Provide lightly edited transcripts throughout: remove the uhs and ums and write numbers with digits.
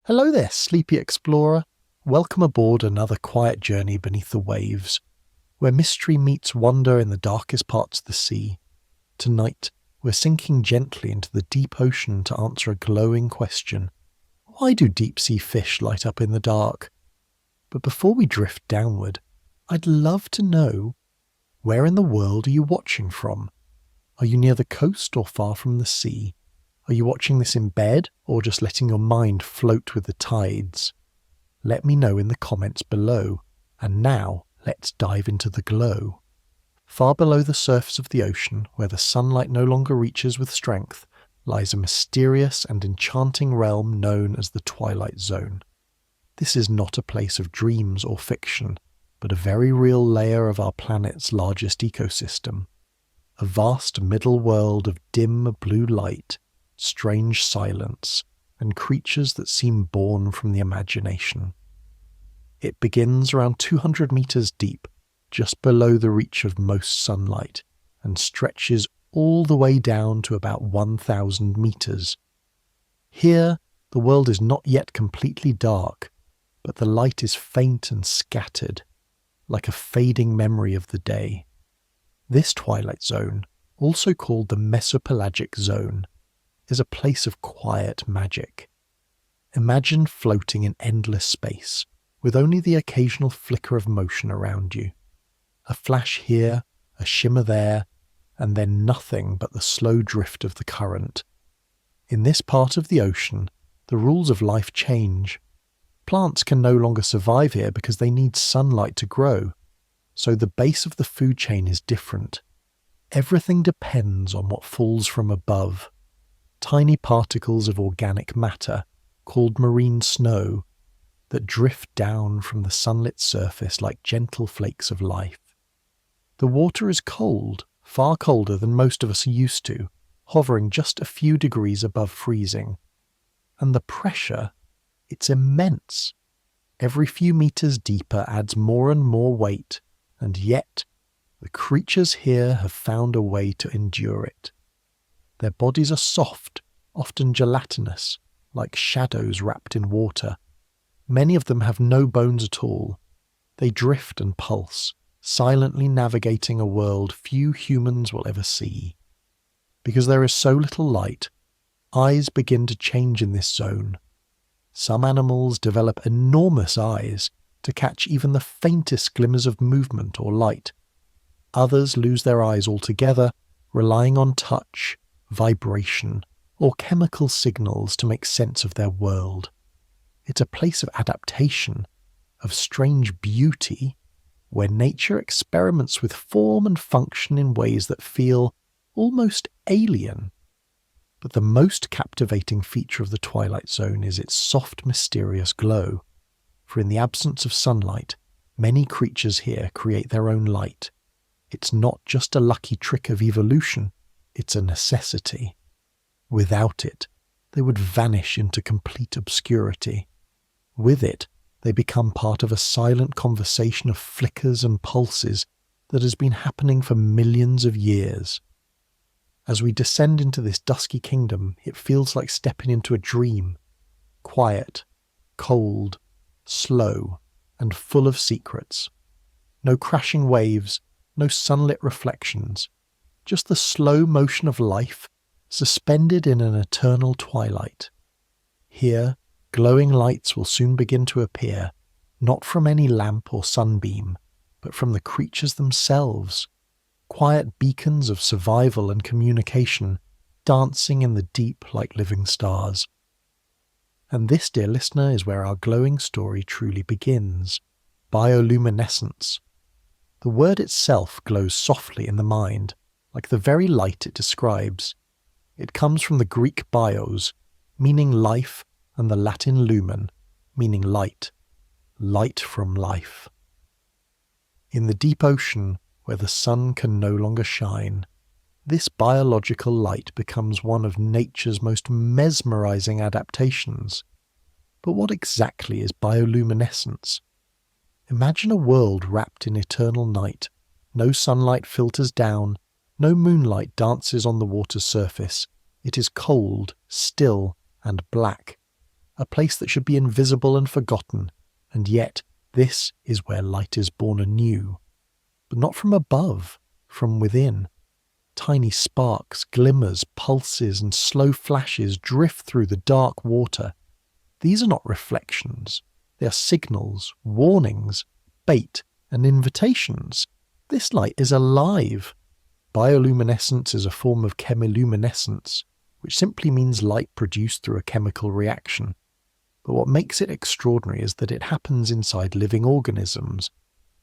Hello there, Sleepy Explorer. Welcome aboard another quiet journey beneath the waves, where mystery meets wonder in the darkest parts of the sea. Tonight, we're sinking gently into the deep ocean to answer a glowing question. Why do deep-sea fish light up in the dark? But before we drift downward, I'd love to know, where in the world are you watching from? Are you near the coast or far from the sea? Are you watching this in bed or just letting your mind float with the tides? Let me know in the comments below. And now, let's dive into the glow. Far below the surface of the ocean, where the sunlight no longer reaches with strength, lies a mysterious and enchanting realm known as the Twilight Zone. This is not a place of dreams or fiction, but a very real layer of our planet's largest ecosystem. A vast middle world of dim blue light, strange silence, and creatures that seem born from the imagination. It begins around 200 meters deep, just below the reach of most sunlight, and stretches all the way down to about 1,000 meters. Here, the world is not yet completely dark, but the light is faint and scattered, like a fading memory of the day. This twilight zone, also called the Mesopelagic Zone, is a place of quiet magic. Imagine floating in endless space, with only the occasional flicker of motion around you. A flash here, a shimmer there, and then nothing but the slow drift of the current. In this part of the ocean, the rules of life change. Plants can no longer survive here because they need sunlight to grow, so the base of the food chain is different. Everything depends on what falls from above. Tiny particles of organic matter, called marine snow, that drift down from the sunlit surface like gentle flakes of life. The water is cold, far colder than most of us are used to, hovering just a few degrees above freezing. And the pressure, it's immense. Every few meters deeper adds more and more weight, and yet the creatures here have found a way to endure it. Their bodies are soft, often gelatinous, like shadows wrapped in water. Many of them have no bones at all. They drift and pulse, silently navigating a world few humans will ever see. Because there is so little light, eyes begin to change in this zone. Some animals develop enormous eyes to catch even the faintest glimmers of movement or light. Others lose their eyes altogether, relying on touch, vibration, or chemical signals to make sense of their world. It's a place of adaptation, of strange beauty, where nature experiments with form and function in ways that feel almost alien. But the most captivating feature of the Twilight Zone is its soft, mysterious glow. For in the absence of sunlight, many creatures here create their own light. It's not just a lucky trick of evolution, it's a necessity. Without it, they would vanish into complete obscurity. With it, they become part of a silent conversation of flickers and pulses that has been happening for millions of years. As we descend into this dusky kingdom, it feels like stepping into a dream. Quiet, cold, slow, and full of secrets. No crashing waves, no sunlit reflections. Just the slow motion of life, suspended in an eternal twilight. Here, glowing lights will soon begin to appear, not from any lamp or sunbeam, but from the creatures themselves. Quiet beacons of survival and communication, dancing in the deep like living stars. And this, dear listener, is where our glowing story truly begins. Bioluminescence. The word itself glows softly in the mind, like the very light it describes. It comes from the Greek bios, meaning life, and the Latin lumen, meaning light. Light from life. In the deep ocean, where the sun can no longer shine, this biological light becomes one of nature's most mesmerizing adaptations. But what exactly is bioluminescence? Imagine a world wrapped in eternal night. No sunlight filters down, no moonlight dances on the water's surface. It is cold, still, and black. a place that should be invisible and forgotten, and yet this is where light is born anew. But not from above, from within. Tiny sparks, glimmers, pulses, and slow flashes drift through the dark water. These are not reflections. They are signals, warnings, bait, and invitations. This light is alive. Bioluminescence is a form of chemiluminescence, which simply means light produced through a chemical reaction. But what makes it extraordinary is that it happens inside living organisms.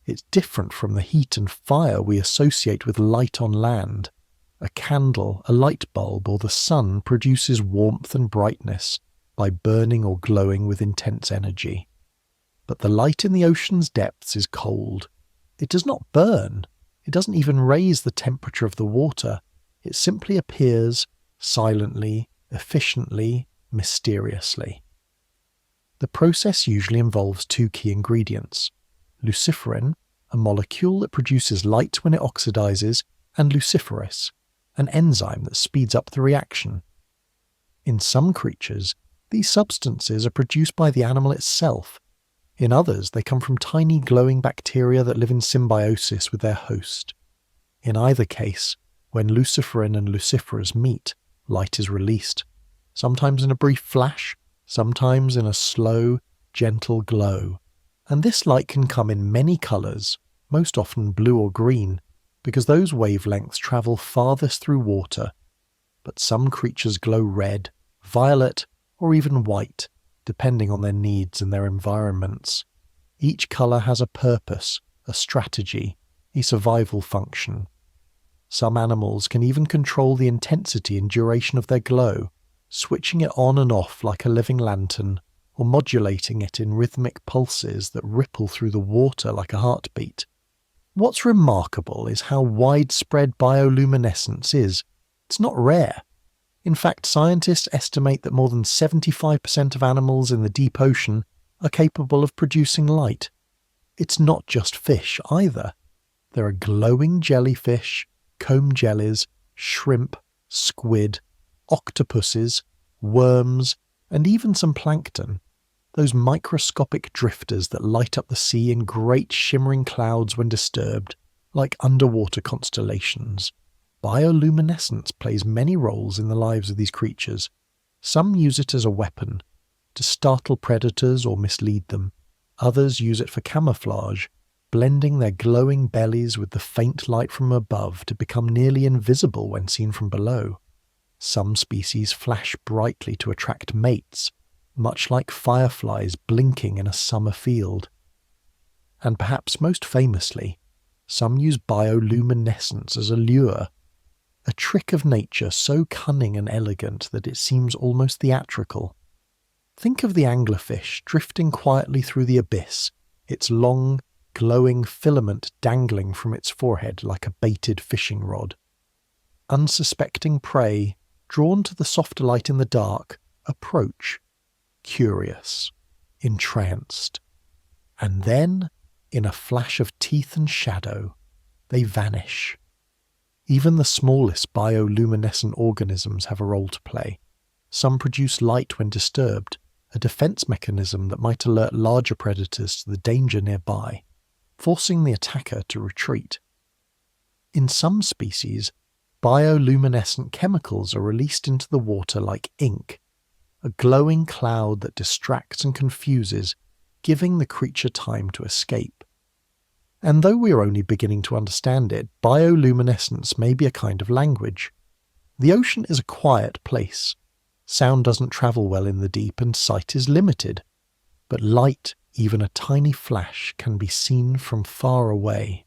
It's different from the heat and fire we associate with light on land. A candle, a light bulb, or the sun produces warmth and brightness by burning or glowing with intense energy. But the light in the ocean's depths is cold. It does not burn. It doesn't even raise the temperature of the water. It simply appears silently, efficiently, mysteriously. The process usually involves two key ingredients: luciferin, a molecule that produces light when it oxidizes, and luciferase, an enzyme that speeds up the reaction. In some creatures, these substances are produced by the animal itself. In others, they come from tiny glowing bacteria that live in symbiosis with their host. In either case, when luciferin and luciferase meet, light is released, sometimes in a brief flash, sometimes in a slow, gentle glow. And this light can come in many colours, most often blue or green, because those wavelengths travel farthest through water. But some creatures glow red, violet, or even white, depending on their needs and their environments. Each colour has a purpose, a strategy, a survival function. Some animals can even control the intensity and duration of their glow, switching it on and off like a living lantern, or modulating it in rhythmic pulses that ripple through the water like a heartbeat. What's remarkable is how widespread bioluminescence is. It's not rare. In fact, scientists estimate that more than 75% of animals in the deep ocean are capable of producing light. It's not just fish either. There are glowing jellyfish, comb jellies, shrimp, squid, octopuses, worms, and even some plankton. Those microscopic drifters that light up the sea in great shimmering clouds when disturbed, like underwater constellations. Bioluminescence plays many roles in the lives of these creatures. Some use it as a weapon, to startle predators or mislead them. Others use it for camouflage, blending their glowing bellies with the faint light from above to become nearly invisible when seen from below. Some species flash brightly to attract mates, much like fireflies blinking in a summer field. And perhaps most famously, some use bioluminescence as a lure, a trick of nature so cunning and elegant that it seems almost theatrical. Think of the anglerfish drifting quietly through the abyss, its long, glowing filament dangling from its forehead like a baited fishing rod. Unsuspecting prey, drawn to the softer light in the dark, approach, curious, entranced. And then, in a flash of teeth and shadow, they vanish. Even the smallest bioluminescent organisms have a role to play. Some produce light when disturbed, a defense mechanism that might alert larger predators to the danger nearby, forcing the attacker to retreat. In some species, bioluminescent chemicals are released into the water like ink, a glowing cloud that distracts and confuses, giving the creature time to escape. And though we are only beginning to understand it, bioluminescence may be a kind of language. The ocean is a quiet place. Sound doesn't travel well in the deep and sight is limited. But light, even a tiny flash, can be seen from far away.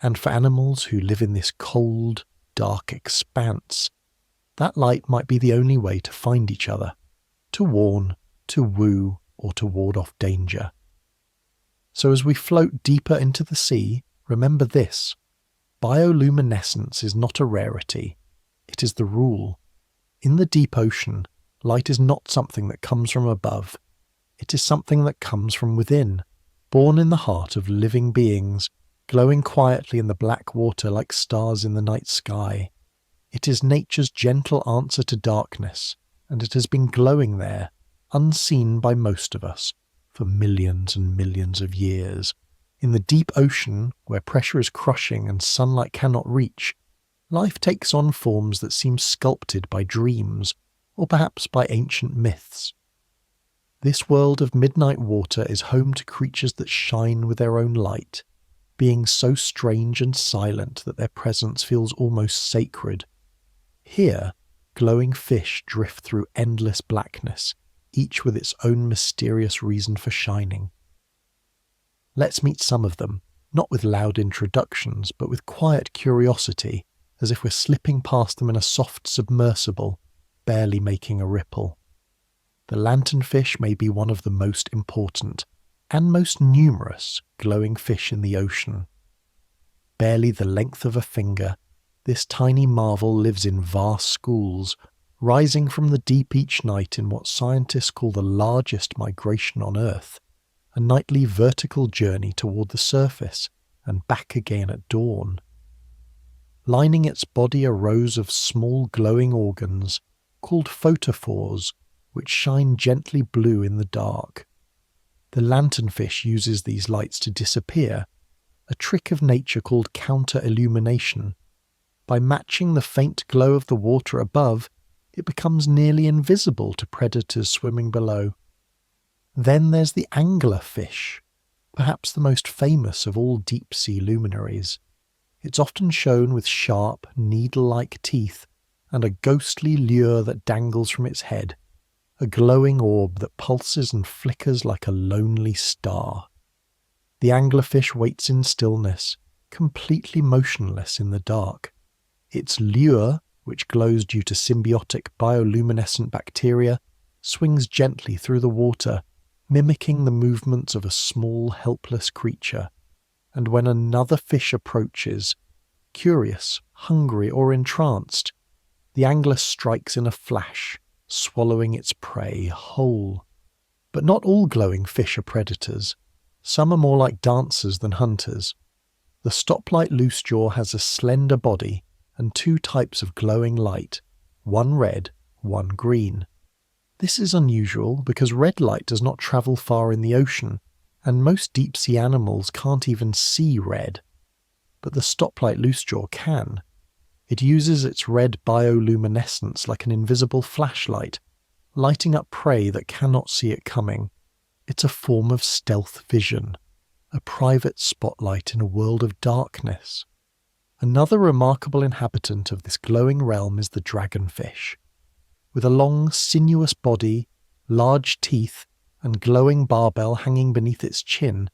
And for animals who live in this cold, dark expanse, that light might be the only way to find each other, to warn, to woo, or to ward off danger. So as we float deeper into the sea, remember this: bioluminescence is not a rarity, it is the rule. In the deep ocean, light is not something that comes from above, it is something that comes from within, born in the heart of living beings, glowing quietly in the black water like stars in the night sky. It is nature's gentle answer to darkness, and it has been glowing there, unseen by most of us for millions and millions of years. In the deep ocean, where pressure is crushing and sunlight cannot reach, life takes on forms that seem sculpted by dreams, or perhaps by ancient myths. This world of midnight water is home to creatures that shine with their own light, beings so strange and silent that their presence feels almost sacred. Here, glowing fish drift through endless blackness, each with its own mysterious reason for shining. Let's meet some of them, not with loud introductions, but with quiet curiosity, as if we're slipping past them in a soft submersible, barely making a ripple. The lanternfish may be one of the most important, and most numerous, glowing fish in the ocean. Barely the length of a finger, this tiny marvel lives in vast schools, rising from the deep each night in what scientists call the largest migration on Earth, a nightly vertical journey toward the surface and back again at dawn. Lining its body are rows of small glowing organs called photophores, which shine gently blue in the dark. The lanternfish uses these lights to disappear, a trick of nature called counter-illumination. By matching the faint glow of the water above, it becomes nearly invisible to predators swimming below. Then there's the anglerfish, perhaps the most famous of all deep-sea luminaries. It's often shown with sharp, needle-like teeth and a ghostly lure that dangles from its head, a glowing orb that pulses and flickers like a lonely star. The anglerfish waits in stillness, completely motionless in the dark. Its lure, which glows due to symbiotic bioluminescent bacteria, swings gently through the water, mimicking the movements of a small, helpless creature. And when another fish approaches, curious, hungry, or entranced, the angler strikes in a flash, swallowing its prey whole. But not all glowing fish are predators. Some are more like dancers than hunters. The stoplight loosejaw has a slender body and two types of glowing light, one red, one green. This is unusual because red light does not travel far in the ocean, and most deep-sea animals can't even see red. But the stoplight loosejaw can. It uses its red bioluminescence like an invisible flashlight, lighting up prey that cannot see it coming. It's a form of stealth vision, a private spotlight in a world of darkness. Another remarkable inhabitant of this glowing realm is the dragonfish. With a long, sinuous body, large teeth, and glowing barbel hanging beneath its chin,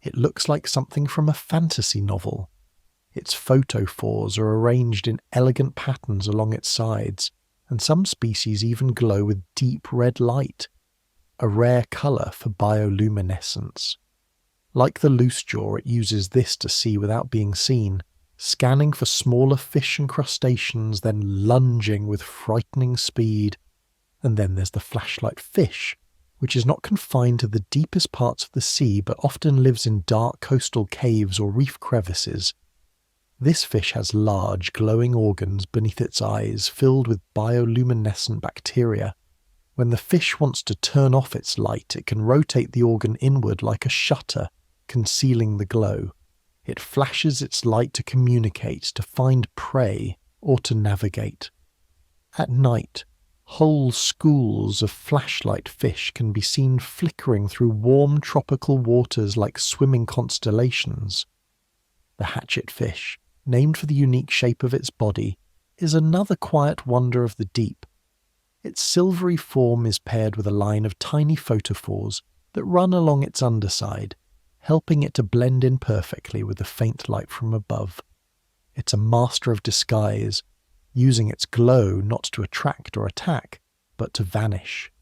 it looks like something from a fantasy novel. Its photophores are arranged in elegant patterns along its sides, and some species even glow with deep red light, a rare colour for bioluminescence. Like the loosejaw, it uses this to see without being seen, scanning for smaller fish and crustaceans, then lunging with frightening speed. And then there's the flashlight fish, which is not confined to the deepest parts of the sea but often lives in dark coastal caves or reef crevices. This fish has large, glowing organs beneath its eyes filled with bioluminescent bacteria. When the fish wants to turn off its light, it can rotate the organ inward like a shutter, concealing the glow. It flashes its light to communicate, to find prey, or to navigate. At night, whole schools of flashlight fish can be seen flickering through warm tropical waters like swimming constellations. The hatchetfish, named for the unique shape of its body, is another quiet wonder of the deep. Its silvery form is paired with a line of tiny photophores that run along its underside, helping it to blend in perfectly with the faint light from above. It's a master of disguise, using its glow not to attract or attack, but to vanish.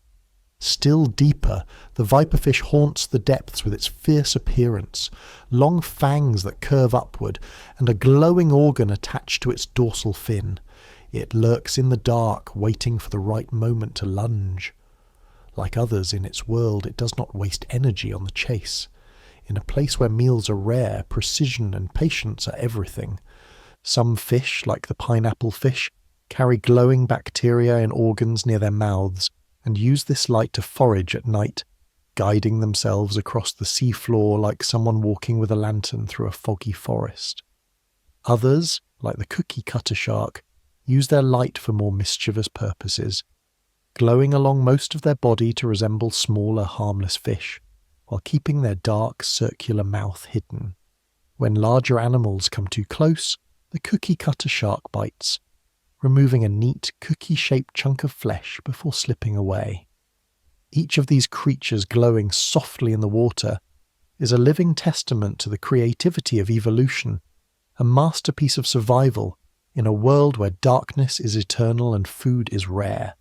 Still deeper, the viperfish haunts the depths with its fierce appearance, long fangs that curve upward, and a glowing organ attached to its dorsal fin. It lurks in the dark, waiting for the right moment to lunge. Like others in its world, it does not waste energy on the chase. In a place where meals are rare, precision and patience are everything. Some fish, like the pineapple fish, carry glowing bacteria in organs near their mouths, and use this light to forage at night, guiding themselves across the seafloor like someone walking with a lantern through a foggy forest. Others, like the cookie cutter shark, use their light for more mischievous purposes, glowing along most of their body to resemble smaller, harmless fish, while keeping their dark, circular mouth hidden. When larger animals come too close, the cookie cutter shark bites, removing a neat, cookie-shaped chunk of flesh before slipping away. Each of these creatures glowing softly in the water is a living testament to the creativity of evolution, a masterpiece of survival in a world where darkness is eternal and food is rare.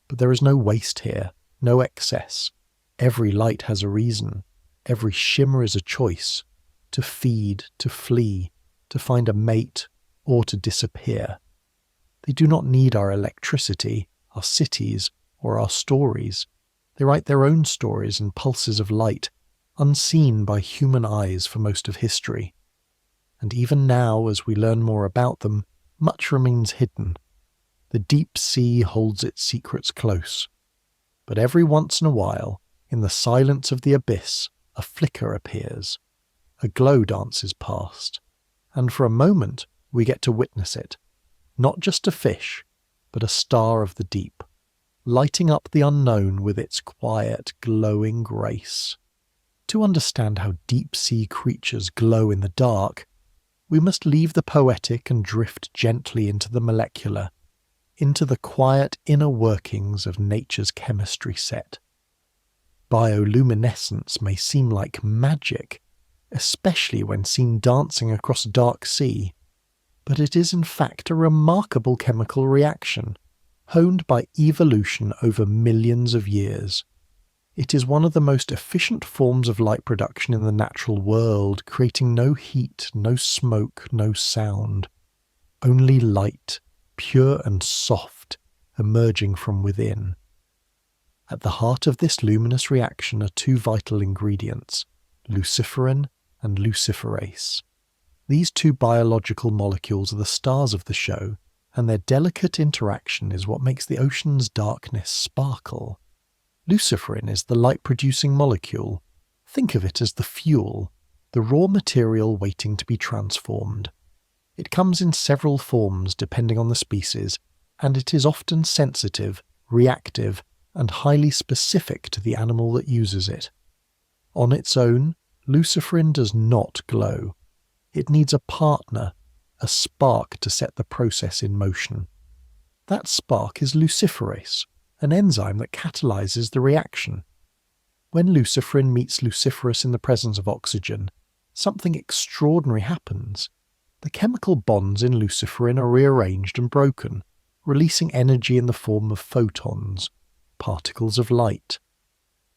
But there is no waste here, no excess. Every light has a reason. Every shimmer is a choice. To feed, to flee, to find a mate, or to disappear. They do not need our electricity, our cities, or our stories. They write their own stories in pulses of light, unseen by human eyes for most of history. And even now, as we learn more about them, much remains hidden. The deep sea holds its secrets close. But every once in a while, in the silence of the abyss, a flicker appears. A glow dances past. And for a moment, we get to witness it. Not just a fish, but a star of the deep, lighting up the unknown with its quiet, glowing grace. To understand how deep-sea creatures glow in the dark, we must leave the poetic and drift gently into the molecular, into the quiet inner workings of nature's chemistry set. Bioluminescence may seem like magic, especially when seen dancing across a dark sea, but it is in fact a remarkable chemical reaction, honed by evolution over millions of years. It is one of the most efficient forms of light production in the natural world, creating no heat, no smoke, no sound. Only light, pure and soft, emerging from within. At the heart of this luminous reaction are two vital ingredients, luciferin and luciferase. These two biological molecules are the stars of the show, and their delicate interaction is what makes the ocean's darkness sparkle. Luciferin is the light-producing molecule. Think of it as the fuel, the raw material waiting to be transformed. It comes in several forms depending on the species, and it is often sensitive, reactive, and highly specific to the animal that uses it. On its own, luciferin does not glow. It needs a partner, a spark to set the process in motion. That spark is luciferase, an enzyme that catalyzes the reaction. When luciferin meets luciferase in the presence of oxygen, something extraordinary happens. The chemical bonds in luciferin are rearranged and broken, releasing energy in the form of photons, particles of light.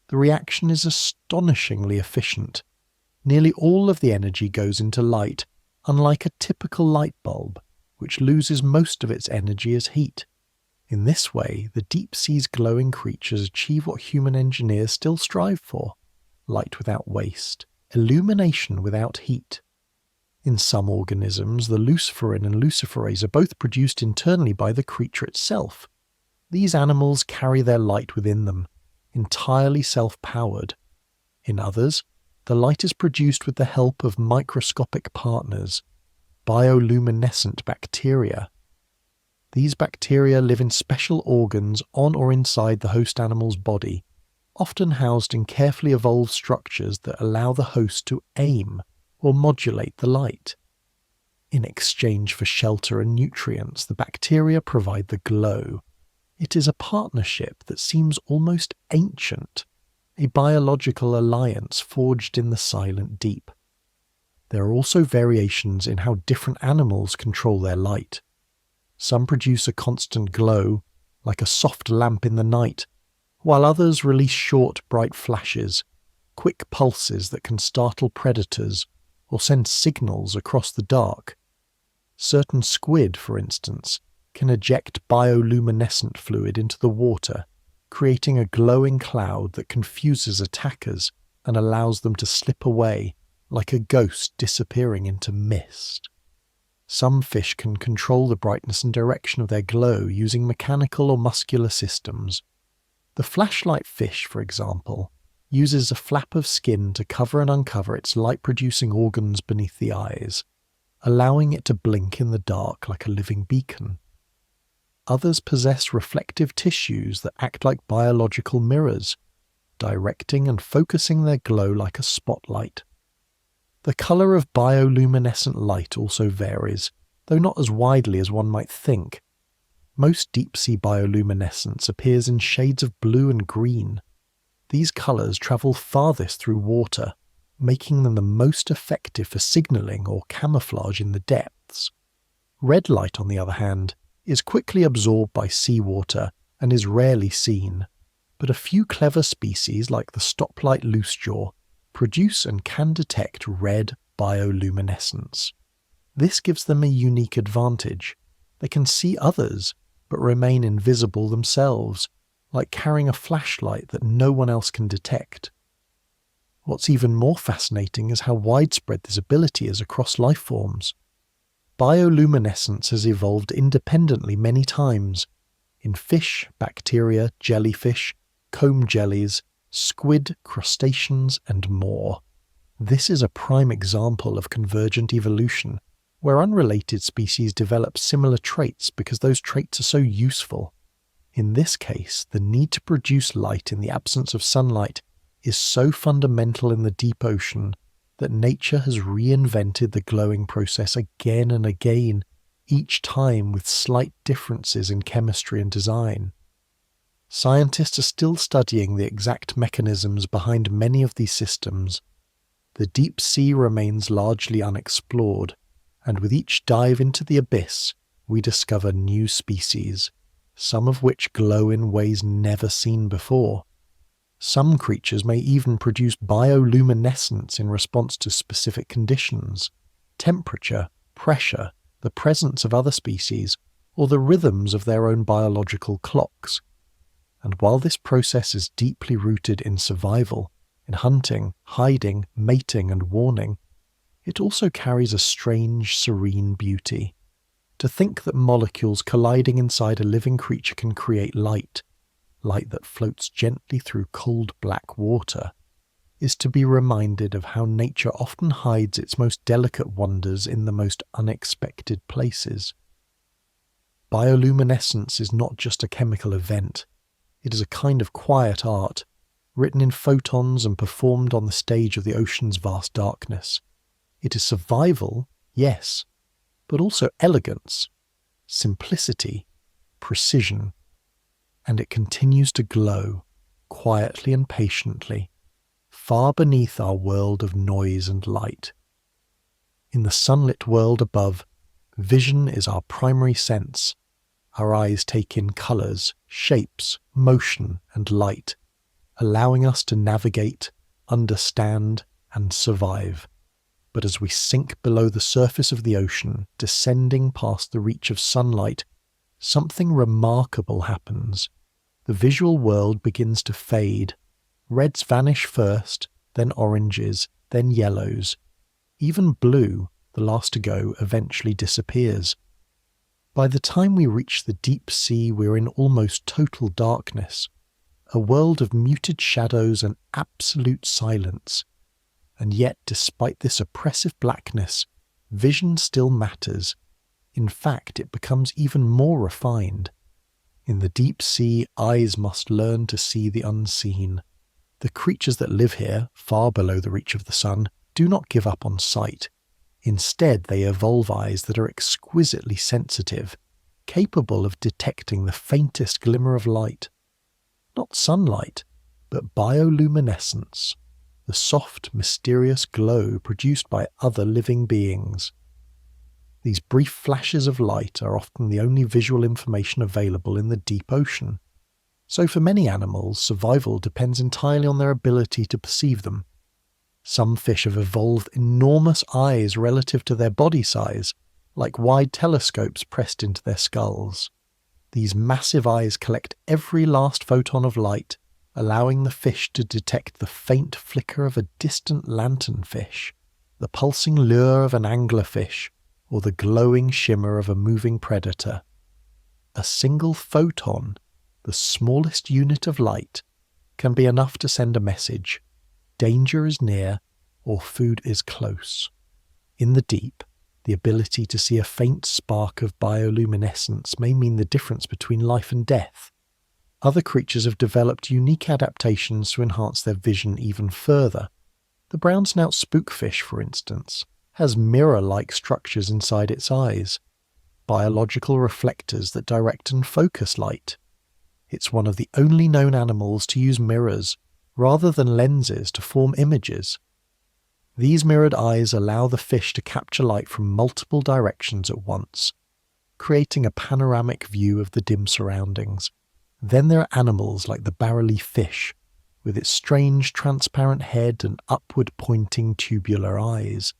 The reaction is astonishingly efficient. Nearly all of the energy goes into light, unlike a typical light bulb, which loses most of its energy as heat. In this way, the deep sea's glowing creatures achieve what human engineers still strive for: light without waste, illumination without heat. In some organisms, the luciferin and luciferase are both produced internally by the creature itself. These animals carry their light within them, entirely self-powered. In others, the light is produced with the help of microscopic partners, bioluminescent bacteria. These bacteria live in special organs on or inside the host animal's body, often housed in carefully evolved structures that allow the host to aim or modulate the light. In exchange for shelter and nutrients, the bacteria provide the glow. It is a partnership that seems almost ancient, a biological alliance forged in the silent deep. There are also variations in how different animals control their light. Some produce a constant glow, like a soft lamp in the night, while others release short, bright flashes, quick pulses that can startle predators or send signals across the dark. Certain squid, for instance, can eject bioluminescent fluid into the water, creating a glowing cloud that confuses attackers and allows them to slip away, like a ghost disappearing into mist. Some fish can control the brightness and direction of their glow using mechanical or muscular systems. The flashlight fish, for example, uses a flap of skin to cover and uncover its light-producing organs beneath the eyes, allowing it to blink in the dark like a living beacon. Others possess reflective tissues that act like biological mirrors, directing and focusing their glow like a spotlight. The colour of bioluminescent light also varies, though not as widely as one might think. Most deep-sea bioluminescence appears in shades of blue and green. These colours travel farthest through water, making them the most effective for signalling or camouflage in the depths. Red light, on the other hand, is quickly absorbed by seawater and is rarely seen, but a few clever species like the stoplight loosejaw produce and can detect red bioluminescence. This gives them a unique advantage. They can see others, but remain invisible themselves, like carrying a flashlight that no one else can detect. What's even more fascinating is how widespread this ability is across life forms. Bioluminescence has evolved independently many times, in fish, bacteria, jellyfish, comb jellies, squid, crustaceans, and more. This is a prime example of convergent evolution, where unrelated species develop similar traits because those traits are so useful. In this case, the need to produce light in the absence of sunlight is so fundamental in the deep ocean that nature has reinvented the glowing process again and again, each time with slight differences in chemistry and design. Scientists are still studying the exact mechanisms behind many of these systems. The deep sea remains largely unexplored, and with each dive into the abyss, we discover new species, some of which glow in ways never seen before. Some creatures may even produce bioluminescence in response to specific conditions, temperature, pressure, the presence of other species, or the rhythms of their own biological clocks. And while this process is deeply rooted in survival, in hunting, hiding, mating, and warning, it also carries a strange, serene beauty. To think that molecules colliding inside a living creature can create light that floats gently through cold black water, is to be reminded of how nature often hides its most delicate wonders in the most unexpected places. Bioluminescence is not just a chemical event, it is a kind of quiet art, written in photons and performed on the stage of the ocean's vast darkness. It is survival, yes, but also elegance, simplicity, precision, and it continues to glow, quietly and patiently, far beneath our world of noise and light. In the sunlit world above, vision is our primary sense. Our eyes take in colours, shapes, motion, and light, allowing us to navigate, understand, and survive. But as we sink below the surface of the ocean, descending past the reach of sunlight, something remarkable happens. The visual world begins to fade. Reds vanish first, then oranges, then yellows. Even blue, the last to go, eventually disappears. By the time we reach the deep sea, we're in almost total darkness, a world of muted shadows and absolute silence. And yet, despite this oppressive blackness, vision still matters. In fact, it becomes even more refined. In the deep sea, eyes must learn to see the unseen. The creatures that live here, far below the reach of the sun, do not give up on sight. Instead, they evolve eyes that are exquisitely sensitive, capable of detecting the faintest glimmer of light. Not sunlight, but bioluminescence, the soft, mysterious glow produced by other living beings. These brief flashes of light are often the only visual information available in the deep ocean. So for many animals, survival depends entirely on their ability to perceive them. Some fish have evolved enormous eyes relative to their body size, like wide telescopes pressed into their skulls. These massive eyes collect every last photon of light, allowing the fish to detect the faint flicker of a distant lanternfish, the pulsing lure of an anglerfish, or the glowing shimmer of a moving predator. A single photon, the smallest unit of light, can be enough to send a message: danger is near or food is close. In the deep, the ability to see a faint spark of bioluminescence may mean the difference between life and death. Other creatures have developed unique adaptations to enhance their vision even further. The brown snout spookfish, for instance, has mirror-like structures inside its eyes, biological reflectors that direct and focus light. It's one of the only known animals to use mirrors rather than lenses to form images. These mirrored eyes allow the fish to capture light from multiple directions at once, creating a panoramic view of the dim surroundings. Then there are animals like the barrel-leaf fish, with its strange transparent head and upward-pointing tubular eyes.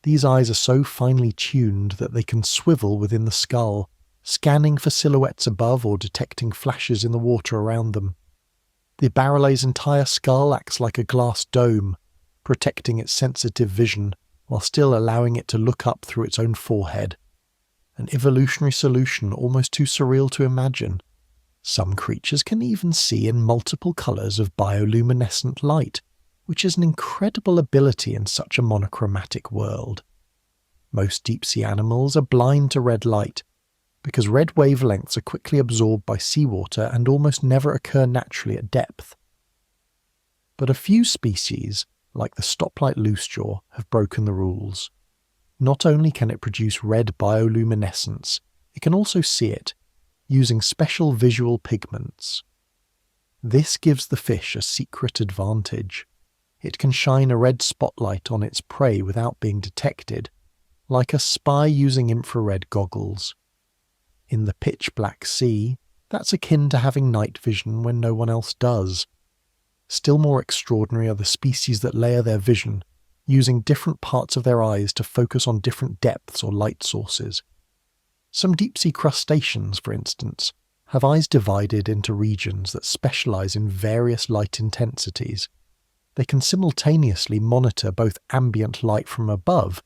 These eyes are so finely tuned that they can swivel within the skull, scanning for silhouettes above or detecting flashes in the water around them. The barrelet's entire skull acts like a glass dome, protecting its sensitive vision while still allowing it to look up through its own forehead. An evolutionary solution almost too surreal to imagine. Some creatures can even see in multiple colours of bioluminescent light, which is an incredible ability in such a monochromatic world. Most deep-sea animals are blind to red light, because red wavelengths are quickly absorbed by seawater and almost never occur naturally at depth. But a few species, like the stoplight loosejaw, have broken the rules. Not only can it produce red bioluminescence, it can also see it, using special visual pigments. This gives the fish a secret advantage. It can shine a red spotlight on its prey without being detected, like a spy using infrared goggles. In the pitch-black sea, that's akin to having night vision when no one else does. Still more extraordinary are the species that layer their vision, using different parts of their eyes to focus on different depths or light sources. Some deep-sea crustaceans, for instance, have eyes divided into regions that specialize in various light intensities. They can simultaneously monitor both ambient light from above,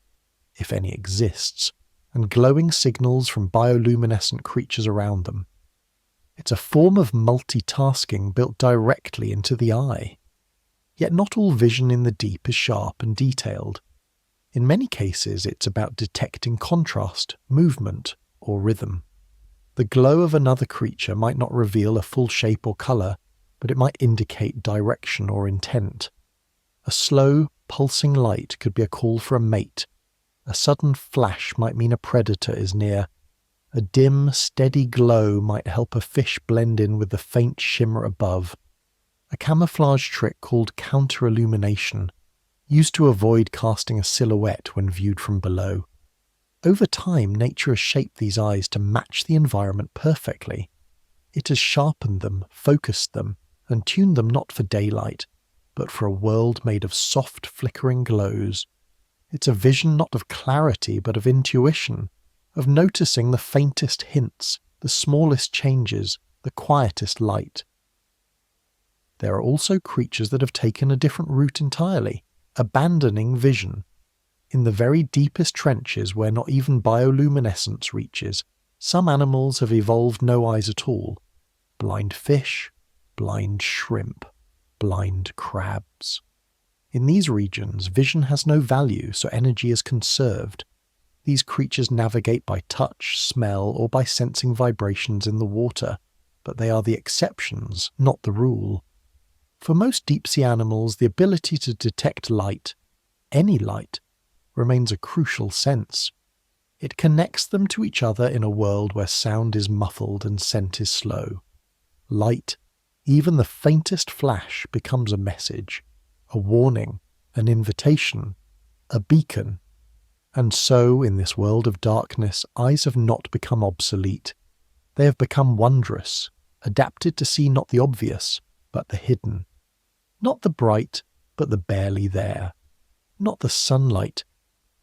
if any exists, and glowing signals from bioluminescent creatures around them. It's a form of multitasking built directly into the eye. Yet not all vision in the deep is sharp and detailed. In many cases, it's about detecting contrast, movement, or rhythm. The glow of another creature might not reveal a full shape or colour, but it might indicate direction or intent. A slow, pulsing light could be a call for a mate. A sudden flash might mean a predator is near. A dim, steady glow might help a fish blend in with the faint shimmer above. A camouflage trick called counter-illumination, used to avoid casting a silhouette when viewed from below. Over time, nature has shaped these eyes to match the environment perfectly. It has sharpened them, focused them, and tuned them not for daylight, but for a world made of soft, flickering glows. It's a vision not of clarity, but of intuition, of noticing the faintest hints, the smallest changes, the quietest light. There are also creatures that have taken a different route entirely, abandoning vision. In the very deepest trenches where not even bioluminescence reaches, some animals have evolved no eyes at all. Blind fish, blind shrimp, blind crabs. In these regions, vision has no value, so energy is conserved. These creatures navigate by touch, smell, or by sensing vibrations in the water, but they are the exceptions, not the rule. For most deep-sea animals, the ability to detect light, any light, remains a crucial sense. It connects them to each other in a world where sound is muffled and scent is slow. Light, even the faintest flash, becomes a message, a warning, an invitation, a beacon. And so, in this world of darkness, eyes have not become obsolete. They have become wondrous, adapted to see not the obvious, but the hidden. Not the bright, but the barely there. Not the sunlight,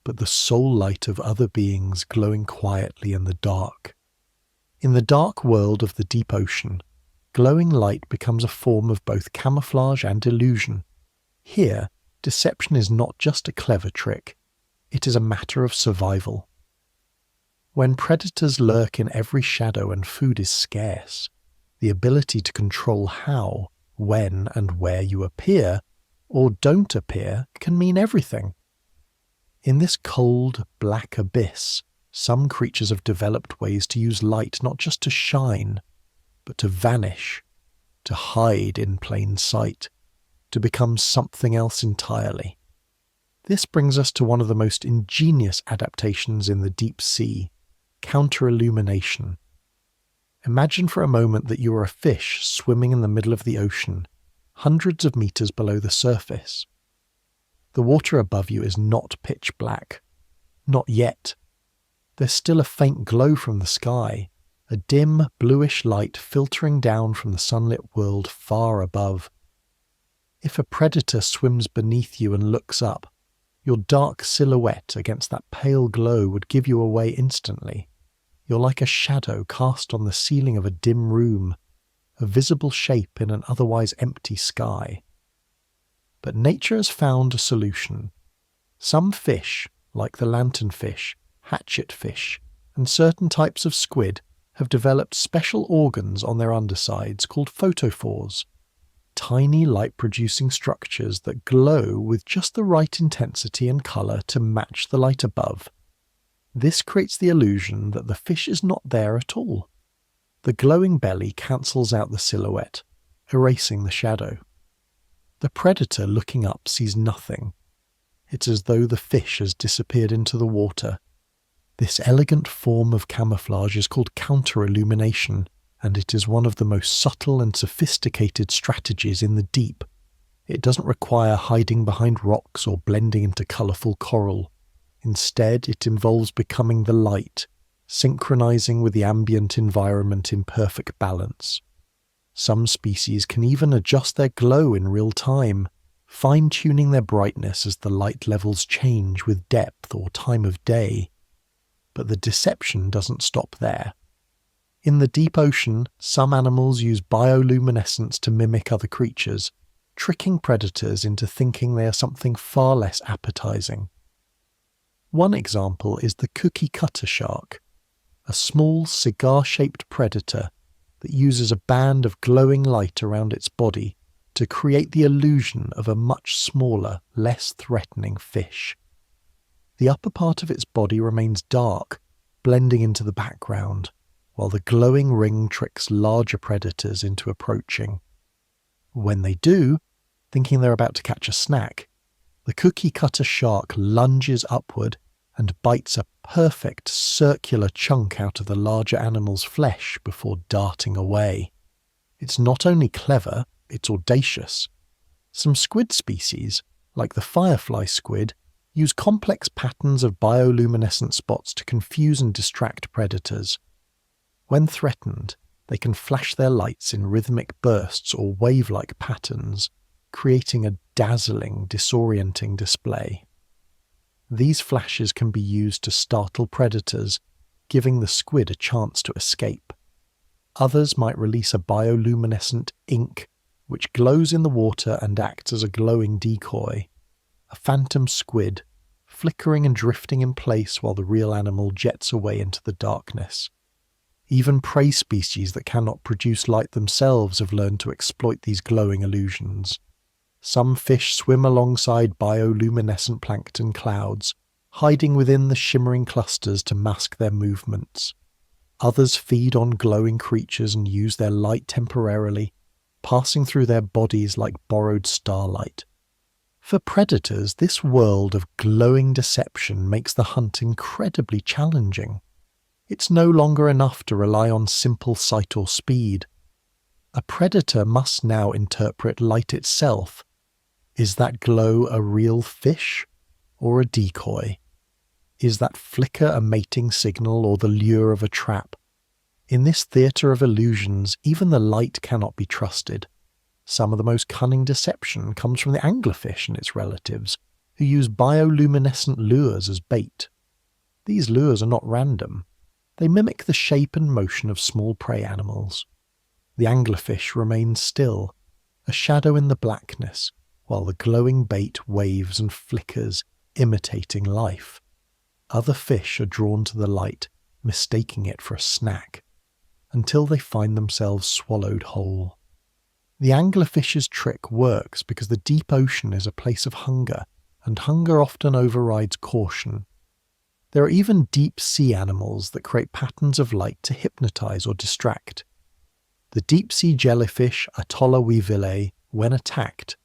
but the soul light of other beings glowing quietly in the dark. In the dark world of the deep ocean, glowing light becomes a form of both camouflage and illusion. Here, deception is not just a clever trick, it is a matter of survival. When predators lurk in every shadow and food is scarce, The ability to control how, when, and where you appear, or don't appear, can mean everything. In this cold, black abyss, some creatures have developed ways to use light not just to shine, but to vanish, to hide in plain sight, to become something else entirely. This brings us to one of the most ingenious adaptations in the deep sea, counter-illumination. Imagine for a moment that you are a fish swimming in the middle of the ocean, hundreds of meters below the surface. The water above you is not pitch black. Not yet. There's still a faint glow from the sky, a dim, bluish light filtering down from the sunlit world far above. If a predator swims beneath you and looks up, your dark silhouette against that pale glow would give you away instantly. You're like a shadow cast on the ceiling of a dim room, a visible shape in an otherwise empty sky. But nature has found a solution. Some fish, like the lanternfish, hatchetfish, and certain types of squid, have developed special organs on their undersides called photophores, tiny light-producing structures that glow with just the right intensity and colour to match the light above. This creates the illusion that the fish is not there at all. The glowing belly cancels out the silhouette, erasing the shadow. The predator looking up sees nothing. It's as though the fish has disappeared into the water. This elegant form of camouflage is called counter-illumination, and it is one of the most subtle and sophisticated strategies in the deep. It doesn't require hiding behind rocks or blending into colourful coral. Instead, it involves becoming the light, synchronizing with the ambient environment in perfect balance. Some species can even adjust their glow in real time, fine-tuning their brightness as the light levels change with depth or time of day. But the deception doesn't stop there. In the deep ocean, some animals use bioluminescence to mimic other creatures, tricking predators into thinking they are something far less appetizing. One example is the cookie-cutter shark, a small cigar-shaped predator that uses a band of glowing light around its body to create the illusion of a much smaller, less threatening fish. The upper part of its body remains dark, blending into the background, while the glowing ring tricks larger predators into approaching. When they do, thinking they're about to catch a snack, the cookie-cutter shark lunges upward and bites a perfect circular chunk out of the larger animal's flesh before darting away. It's not only clever, it's audacious. Some squid species, like the firefly squid, use complex patterns of bioluminescent spots to confuse and distract predators. When threatened, they can flash their lights in rhythmic bursts or wave-like patterns, creating a dazzling, disorienting display. These flashes can be used to startle predators, giving the squid a chance to escape. Others might release a bioluminescent ink, which glows in the water and acts as a glowing decoy. A phantom squid, flickering and drifting in place while the real animal jets away into the darkness. Even prey species that cannot produce light themselves have learned to exploit these glowing illusions. Some fish swim alongside bioluminescent plankton clouds, hiding within the shimmering clusters to mask their movements. Others feed on glowing creatures and use their light temporarily, passing through their bodies like borrowed starlight. For predators, this world of glowing deception makes the hunt incredibly challenging. It's no longer enough to rely on simple sight or speed. A predator must now interpret light itself. Is that glow a real fish or a decoy? Is that flicker a mating signal or the lure of a trap? In this theatre of illusions, even the light cannot be trusted. Some of the most cunning deception comes from the anglerfish and its relatives, who use bioluminescent lures as bait. These lures are not random. They mimic the shape and motion of small prey animals. The anglerfish remains still, a shadow in the blackness, while the glowing bait waves and flickers, imitating life. Other fish are drawn to the light, mistaking it for a snack. until they find themselves swallowed whole. The anglerfish's trick works because the deep ocean is a place of hunger, and hunger often overrides caution. There are even deep-sea animals that create patterns of light to hypnotize or distract. The deep-sea jellyfish Atolla weevillei, when attacked,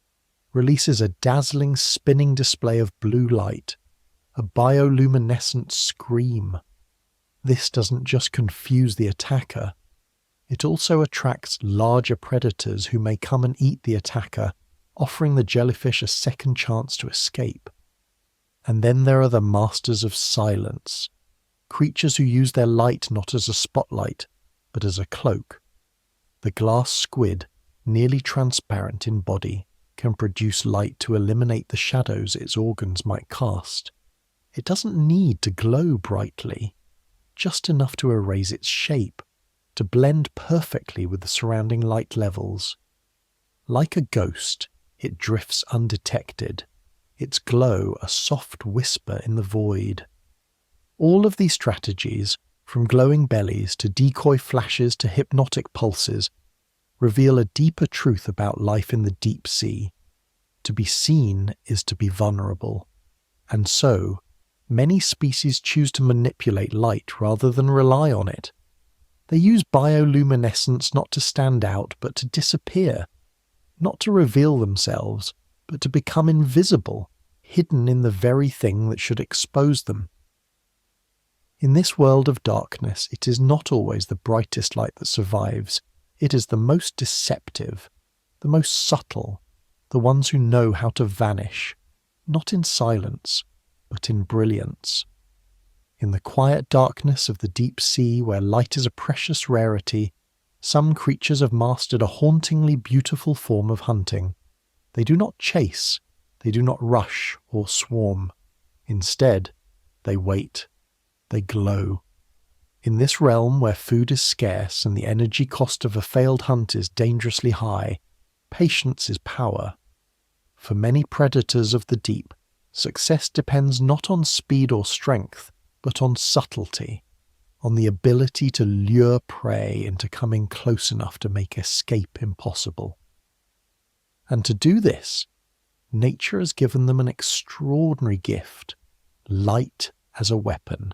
releases a dazzling spinning display of blue light, a bioluminescent scream. This doesn't just confuse the attacker, it also attracts larger predators who may come and eat the attacker, offering the jellyfish a second chance to escape. And then there are the masters of silence, creatures who use their light not as a spotlight, but as a cloak. The glass squid, nearly transparent in body, can produce light to eliminate the shadows its organs might cast. It doesn't need to glow brightly, just enough to erase its shape, to blend perfectly with the surrounding light levels. Like a ghost, it drifts undetected, its glow a soft whisper in the void. All of these strategies, from glowing bellies to decoy flashes to hypnotic pulses, reveal a deeper truth about life in the deep sea. To be seen is to be vulnerable. And so, many species choose to manipulate light rather than rely on it. They use bioluminescence not to stand out, but to disappear. Not to reveal themselves, but to become invisible, hidden in the very thing that should expose them. In this world of darkness, it is not always the brightest light that survives. It is the most deceptive, the most subtle, the ones who know how to vanish, not in silence, but in brilliance. In the quiet darkness of the deep sea, where light is a precious rarity, some creatures have mastered a hauntingly beautiful form of hunting. They do not chase, they do not rush or swarm. Instead, they wait, they glow. In this realm where food is scarce and the energy cost of a failed hunt is dangerously high, patience is power. For many predators of the deep, success depends not on speed or strength, but on subtlety, on the ability to lure prey into coming close enough to make escape impossible. And to do this, nature has given them an extraordinary gift, light as a weapon.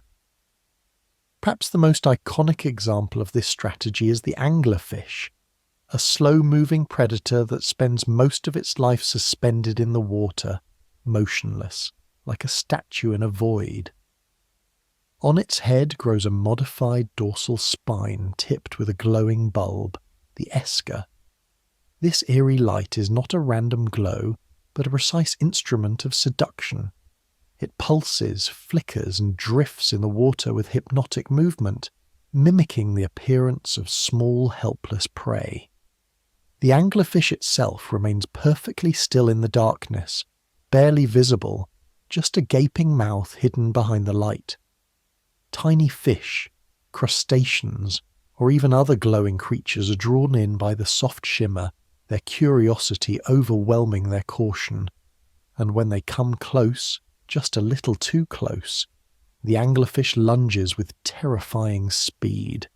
Perhaps the most iconic example of this strategy is the anglerfish, a slow-moving predator that spends most of its life suspended in the water, motionless, like a statue in a void. On its head grows a modified dorsal spine tipped with a glowing bulb, the esker. This eerie light is not a random glow, but a precise instrument of seduction. It pulses, flickers, and drifts in the water with hypnotic movement, mimicking the appearance of small, helpless prey. The anglerfish itself remains perfectly still in the darkness, barely visible, just a gaping mouth hidden behind the light. Tiny fish, crustaceans, or even other glowing creatures are drawn in by the soft shimmer, their curiosity overwhelming their caution. And when they come close, just a little too close, the anglerfish lunges with terrifying speed.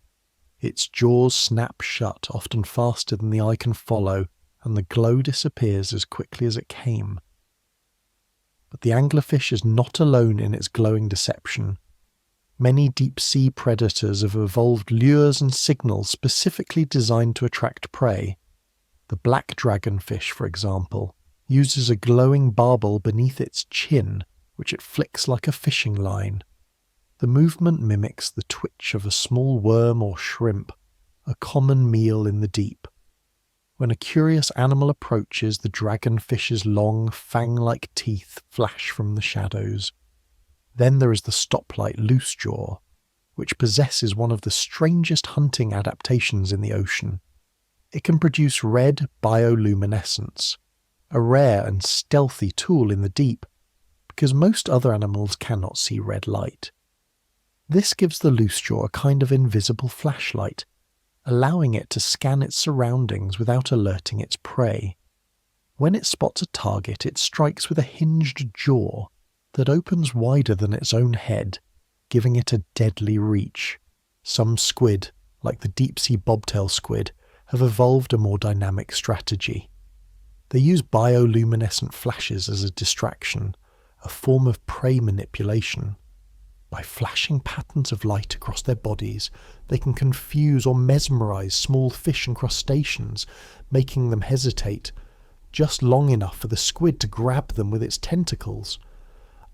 Its jaws snap shut, often faster than the eye can follow, and the glow disappears as quickly as it came. But the anglerfish is not alone in its glowing deception. Many deep-sea predators have evolved lures and signals specifically designed to attract prey. The black dragonfish, for example, uses a glowing barbel beneath its chin, which it flicks like a fishing line. The movement mimics the twitch of a small worm or shrimp, a common meal in the deep. When a curious animal approaches, the dragonfish's long, fang-like teeth flash from the shadows. Then there is the stoplight loosejaw, which possesses one of the strangest hunting adaptations in the ocean. It can produce red bioluminescence, a rare and stealthy tool in the deep, because most other animals cannot see red light. This gives the loosejaw a kind of invisible flashlight, allowing it to scan its surroundings without alerting its prey. When it spots a target, it strikes with a hinged jaw that opens wider than its own head, giving it a deadly reach. Some squid, like the deep-sea bobtail squid, have evolved a more dynamic strategy. They use bioluminescent flashes as a distraction, a form of prey manipulation. By flashing patterns of light across their bodies, they can confuse or mesmerize small fish and crustaceans, making them hesitate just long enough for the squid to grab them with its tentacles.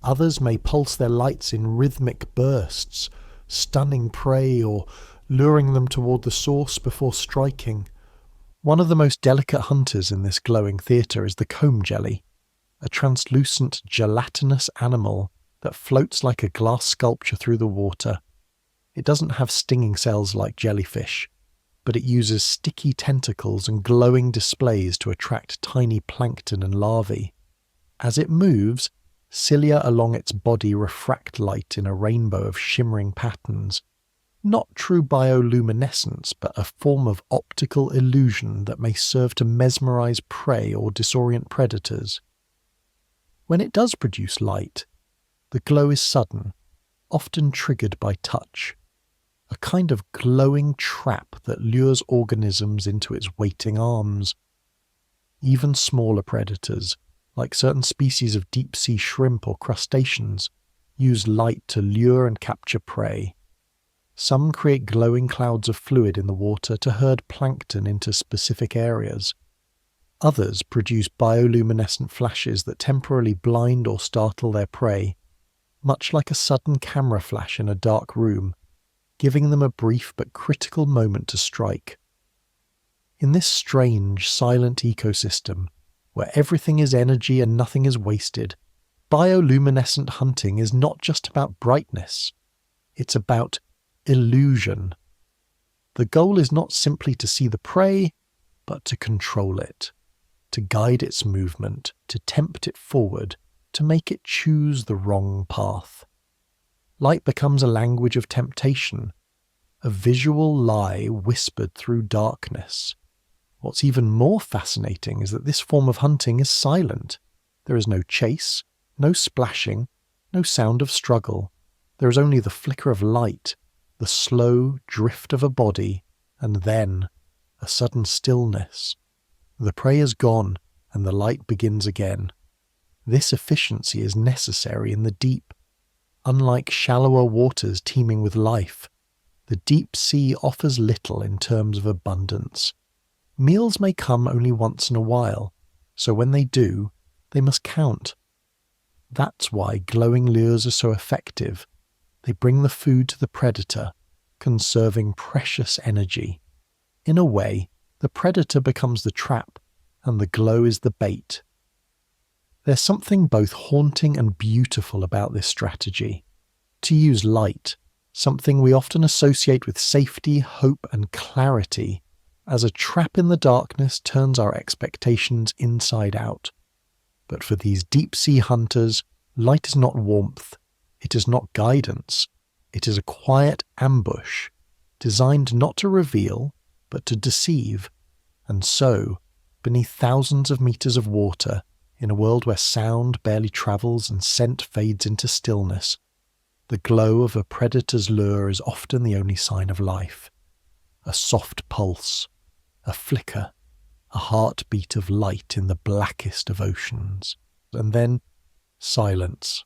Others may pulse their lights in rhythmic bursts, stunning prey or luring them toward the source before striking. One of the most delicate hunters in this glowing theatre is the comb jelly, a translucent, gelatinous animal that floats like a glass sculpture through the water. It doesn't have stinging cells like jellyfish, but it uses sticky tentacles and glowing displays to attract tiny plankton and larvae. As it moves, cilia along its body refract light in a rainbow of shimmering patterns. Not true bioluminescence, but a form of optical illusion that may serve to mesmerize prey or disorient predators. When it does produce light, the glow is sudden, often triggered by touch, a kind of glowing trap that lures organisms into its waiting arms. Even smaller predators, like certain species of deep-sea shrimp or crustaceans, use light to lure and capture prey. Some create glowing clouds of fluid in the water to herd plankton into specific areas. Others produce bioluminescent flashes that temporarily blind or startle their prey, much like a sudden camera flash in a dark room, giving them a brief but critical moment to strike. In this strange, silent ecosystem, where everything is energy and nothing is wasted, bioluminescent hunting is not just about brightness, it's about illusion. The goal is not simply to see the prey, but to control it, to guide its movement, to tempt it forward, to make it choose the wrong path. Light becomes a language of temptation, a visual lie whispered through darkness. What's even more fascinating is that this form of hunting is silent. There is no chase, no splashing, no sound of struggle. There is only the flicker of light, the slow drift of a body, and then a sudden stillness. The prey is gone, and the light begins again. This efficiency is necessary in the deep. Unlike shallower waters teeming with life, the deep sea offers little in terms of abundance. Meals may come only once in a while, so when they do, they must count. That's why glowing lures are so effective. They bring the food to the predator, conserving precious energy. In a way, the predator becomes the trap, and the glow is the bait. There's something both haunting and beautiful about this strategy. To use light, something we often associate with safety, hope, and clarity, as a trap in the darkness turns our expectations inside out. But for these deep-sea hunters, light is not warmth, it is not guidance, it is a quiet ambush, designed not to reveal, but to deceive. And so, beneath thousands of meters of water, in a world where sound barely travels and scent fades into stillness, the glow of a predator's lure is often the only sign of life. A soft pulse, a flicker, a heartbeat of light in the blackest of oceans. And then silence.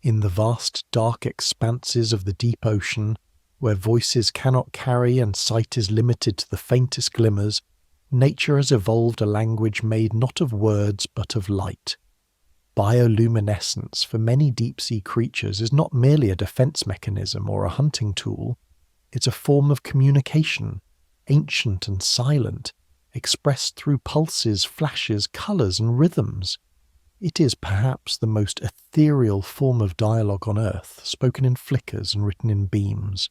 In the vast dark expanses of the deep ocean, where voices cannot carry and sight is limited to the faintest glimmers, nature has evolved a language made not of words but of light. Bioluminescence for many deep-sea creatures is not merely a defense mechanism or a hunting tool. It's a form of communication, ancient and silent, expressed through pulses, flashes, colours and rhythms. It is perhaps the most ethereal form of dialogue on Earth, spoken in flickers and written in beams.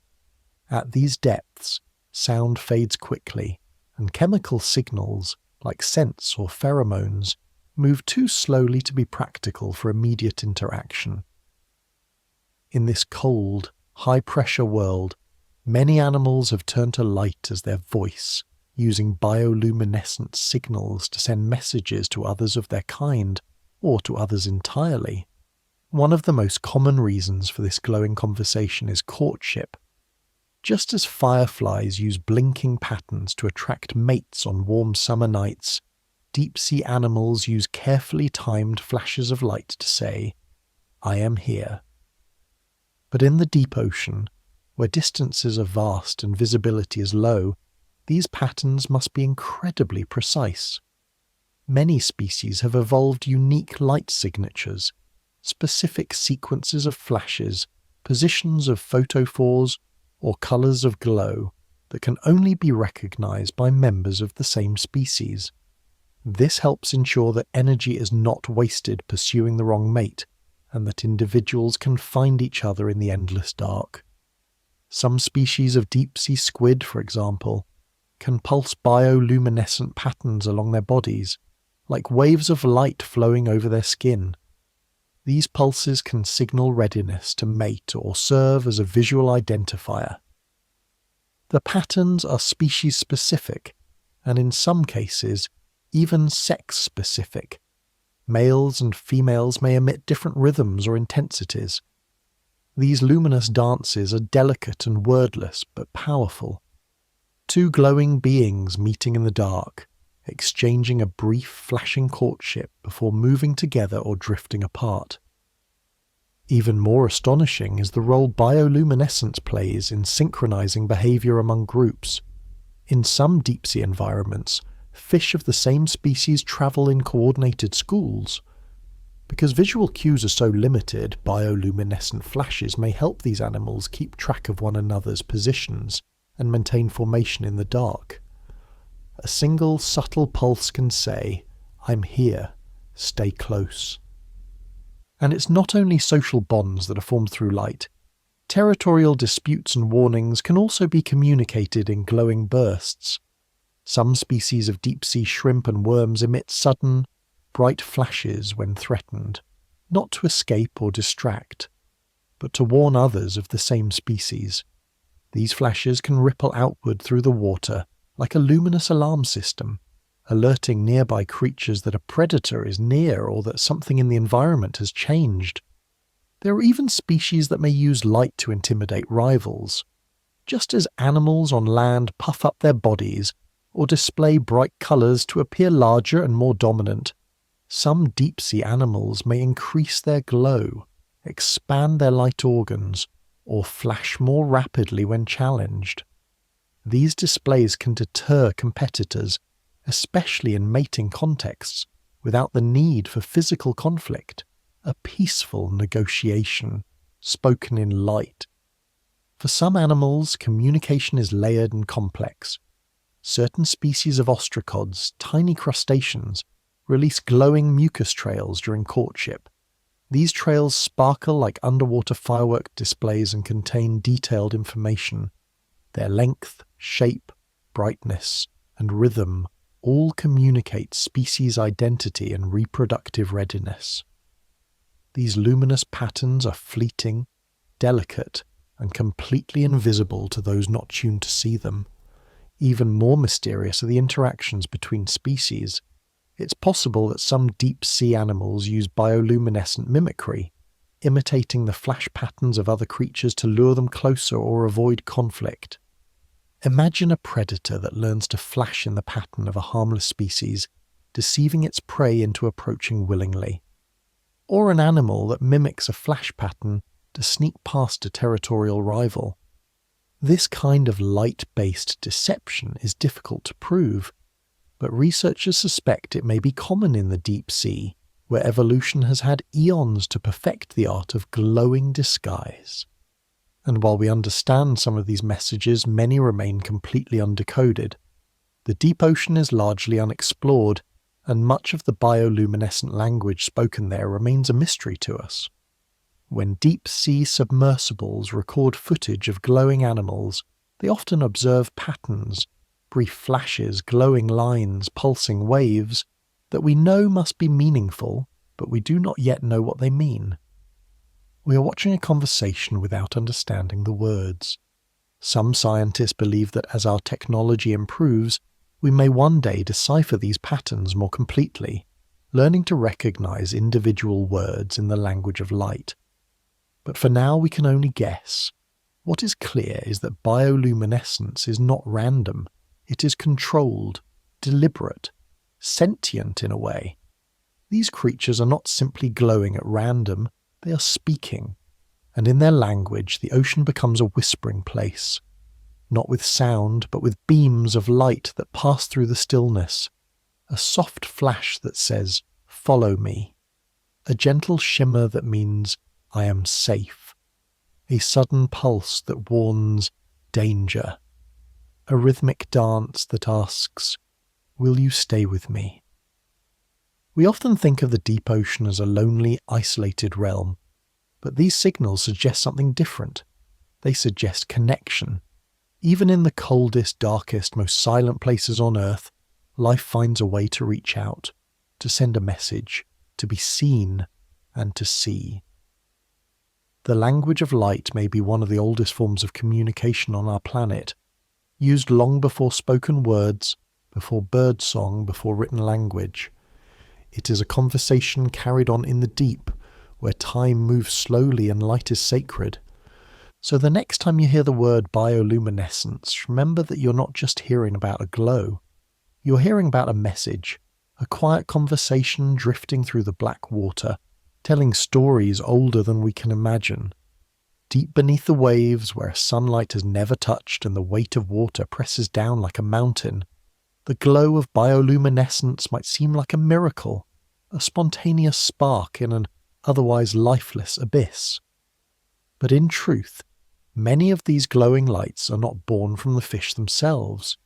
At these depths, sound fades quickly, and chemical signals, like scents or pheromones, move too slowly to be practical for immediate interaction. In this cold, high-pressure world, many animals have turned to light as their voice, using bioluminescent signals to send messages to others of their kind, or to others entirely. One of the most common reasons for this glowing conversation is courtship. Just as fireflies use blinking patterns to attract mates on warm summer nights, deep-sea animals use carefully timed flashes of light to say, "I am here." But in the deep ocean, where distances are vast and visibility is low, these patterns must be incredibly precise. Many species have evolved unique light signatures, specific sequences of flashes, positions of photophores, or colours of glow that can only be recognized by members of the same species. This helps ensure that energy is not wasted pursuing the wrong mate, and that individuals can find each other in the endless dark. Some species of deep-sea squid, for example, can pulse bioluminescent patterns along their bodies, like waves of light flowing over their skin. These pulses can signal readiness to mate or serve as a visual identifier. The patterns are species-specific, and in some cases, even sex-specific. Males and females may emit different rhythms or intensities. These luminous dances are delicate and wordless, but powerful. Two glowing beings meeting in the dark, exchanging a brief flashing courtship before moving together or drifting apart. Even more astonishing is the role bioluminescence plays in synchronizing behavior among groups. In some deep-sea environments, fish of the same species travel in coordinated schools. Because visual cues are so limited, bioluminescent flashes may help these animals keep track of one another's positions and maintain formation in the dark. A single subtle pulse can say, "I'm here, stay close." And it's not only social bonds that are formed through light. Territorial disputes and warnings can also be communicated in glowing bursts. Some species of deep-sea shrimp and worms emit sudden, bright flashes when threatened, not to escape or distract, but to warn others of the same species. These flashes can ripple outward through the water like a luminous alarm system, alerting nearby creatures that a predator is near or that something in the environment has changed. There are even species that may use light to intimidate rivals. Just as animals on land puff up their bodies or display bright colours to appear larger and more dominant, some deep-sea animals may increase their glow, expand their light organs, or flash more rapidly when challenged. These displays can deter competitors, especially in mating contexts, without the need for physical conflict, a peaceful negotiation, spoken in light. For some animals, communication is layered and complex. Certain species of ostracods, tiny crustaceans, release glowing mucus trails during courtship. These trails sparkle like underwater firework displays and contain detailed information. Their length, shape, brightness, and rhythm all communicate species identity and reproductive readiness. These luminous patterns are fleeting, delicate, and completely invisible to those not tuned to see them. Even more mysterious are the interactions between species. It's possible that some deep-sea animals use bioluminescent mimicry, imitating the flash patterns of other creatures to lure them closer or avoid conflict. Imagine a predator that learns to flash in the pattern of a harmless species, deceiving its prey into approaching willingly. Or an animal that mimics a flash pattern to sneak past a territorial rival. This kind of light-based deception is difficult to prove, but researchers suspect it may be common in the deep sea, where evolution has had eons to perfect the art of glowing disguise. And while we understand some of these messages, many remain completely undecoded. The deep ocean is largely unexplored, and much of the bioluminescent language spoken there remains a mystery to us. When deep-sea submersibles record footage of glowing animals, they often observe patterns, brief flashes, glowing lines, pulsing waves, that we know must be meaningful, but we do not yet know what they mean. We are watching a conversation without understanding the words. Some scientists believe that as our technology improves, we may one day decipher these patterns more completely, learning to recognize individual words in the language of light. But for now we can only guess. What is clear is that bioluminescence is not random. It is controlled, deliberate, sentient in a way. These creatures are not simply glowing at random, they are speaking, and in their language the ocean becomes a whispering place, not with sound but with beams of light that pass through the stillness, a soft flash that says, "Follow me," a gentle shimmer that means, "I am safe," a sudden pulse that warns, "Danger," a rhythmic dance that asks, "Will you stay with me?" We often think of the deep ocean as a lonely, isolated realm, but these signals suggest something different. They suggest connection. Even in the coldest, darkest, most silent places on Earth, life finds a way to reach out, to send a message, to be seen, and to see. The language of light may be one of the oldest forms of communication on our planet, used long before spoken words, before birdsong, before written language. It is a conversation carried on in the deep, where time moves slowly and light is sacred. So the next time you hear the word bioluminescence, remember that you're not just hearing about a glow. You're hearing about a message, a quiet conversation drifting through the black water, telling stories older than we can imagine. Deep beneath the waves, where sunlight has never touched and the weight of water presses down like a mountain, the glow of bioluminescence might seem like a miracle, a spontaneous spark in an otherwise lifeless abyss. But in truth, many of these glowing lights are not born from the fish themselves.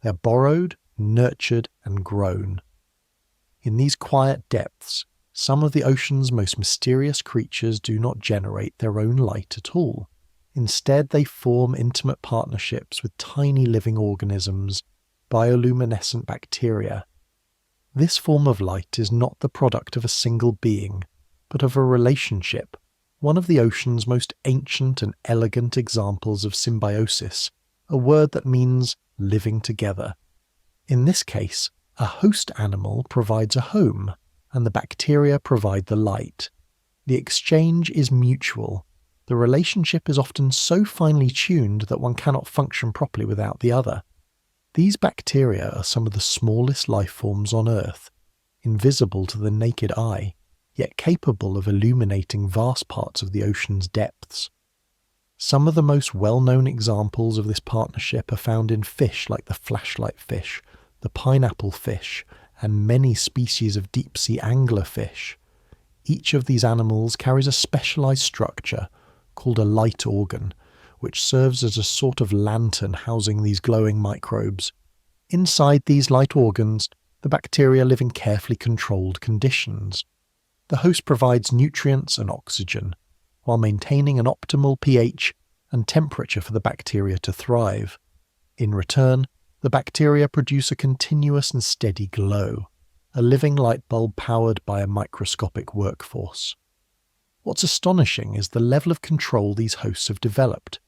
They're borrowed, nurtured, and grown. In these quiet depths, some of the ocean's most mysterious creatures do not generate their own light at all. Instead, they form intimate partnerships with tiny living organisms, bioluminescent bacteria. This form of light is not the product of a single being, but of a relationship, one of the ocean's most ancient and elegant examples of symbiosis, a word that means living together. In this case, a host animal provides a home, and the bacteria provide the light. The exchange is mutual. The relationship is often so finely tuned that one cannot function properly without the other. These bacteria are some of the smallest life forms on Earth, invisible to the naked eye, yet capable of illuminating vast parts of the ocean's depths. Some of the most well-known examples of this partnership are found in fish like the flashlight fish, the pineapple fish, and many species of deep-sea anglerfish. Each of these animals carries a specialized structure called a light organ, which serves as a sort of lantern housing these glowing microbes. Inside these light organs, the bacteria live in carefully controlled conditions. The host provides nutrients and oxygen, while maintaining an optimal pH and temperature for the bacteria to thrive. In return, the bacteria produce a continuous and steady glow, a living light bulb powered by a microscopic workforce. What's astonishing is the level of control these hosts have developed.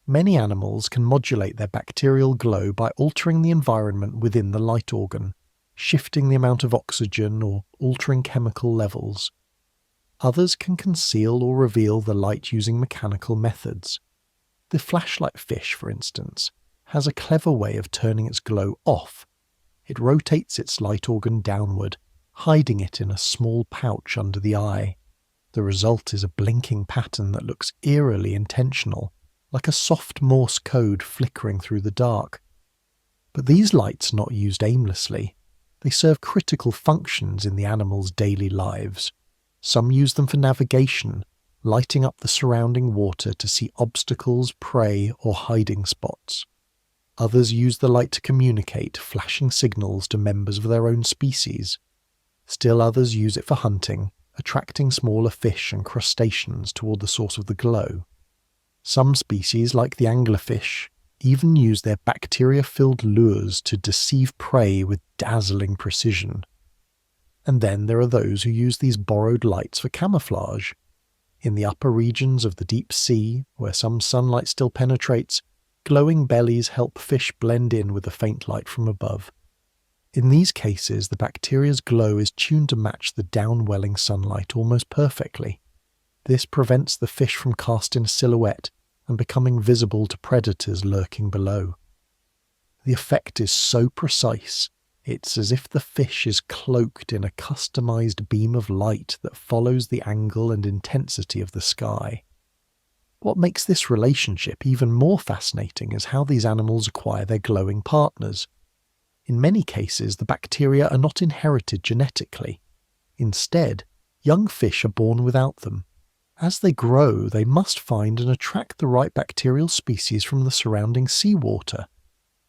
Many animals can modulate their bacterial glow by altering the environment within the light organ, shifting the amount of oxygen or altering chemical levels. Others can conceal or reveal the light using mechanical methods. The flashlight fish, for instance, has a clever way of turning its glow off. It rotates its light organ downward, hiding it in a small pouch under the eye. The result is a blinking pattern that looks eerily intentional, like a soft Morse code flickering through the dark. But these lights are not used aimlessly. They serve critical functions in the animals' daily lives. Some use them for navigation, lighting up the surrounding water to see obstacles, prey, or hiding spots. Others use the light to communicate, flashing signals to members of their own species. Still others use it for hunting, attracting smaller fish and crustaceans toward the source of the glow. Some species, like the anglerfish, even use their bacteria-filled lures to deceive prey with dazzling precision. And then there are those who use these borrowed lights for camouflage. In the upper regions of the deep sea, where some sunlight still penetrates, glowing bellies help fish blend in with the faint light from above. In these cases, the bacteria's glow is tuned to match the downwelling sunlight almost perfectly. This prevents the fish from casting a silhouette and becoming visible to predators lurking below. The effect is so precise, it's as if the fish is cloaked in a customized beam of light that follows the angle and intensity of the sky. What makes this relationship even more fascinating is how these animals acquire their glowing partners. In many cases, the bacteria are not inherited genetically. Instead, young fish are born without them. As they grow, they must find and attract the right bacterial species from the surrounding seawater,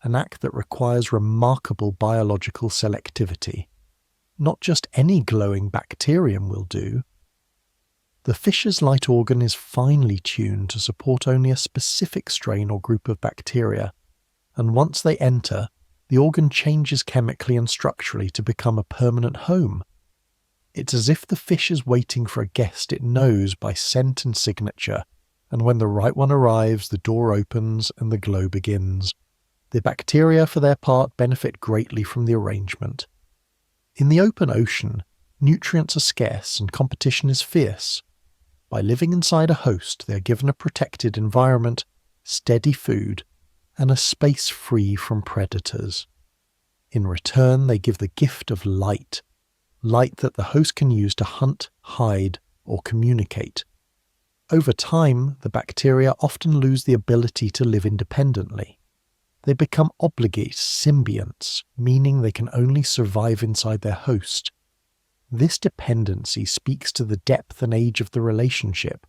an act that requires remarkable biological selectivity. Not just any glowing bacterium will do. The fish's light organ is finely tuned to support only a specific strain or group of bacteria, and once they enter, the organ changes chemically and structurally to become a permanent home. It's as if the fish is waiting for a guest it knows by scent and signature, and when the right one arrives, the door opens and the glow begins. The bacteria, for their part, benefit greatly from the arrangement. In the open ocean, nutrients are scarce and competition is fierce. By living inside a host, they are given a protected environment, steady food, and a space free from predators. In return, they give the gift of light that the host can use to hunt, hide, or communicate. Over time, the bacteria often lose the ability to live independently. They become obligate symbionts, meaning they can only survive inside their host. This dependency speaks to the depth and age of the relationship.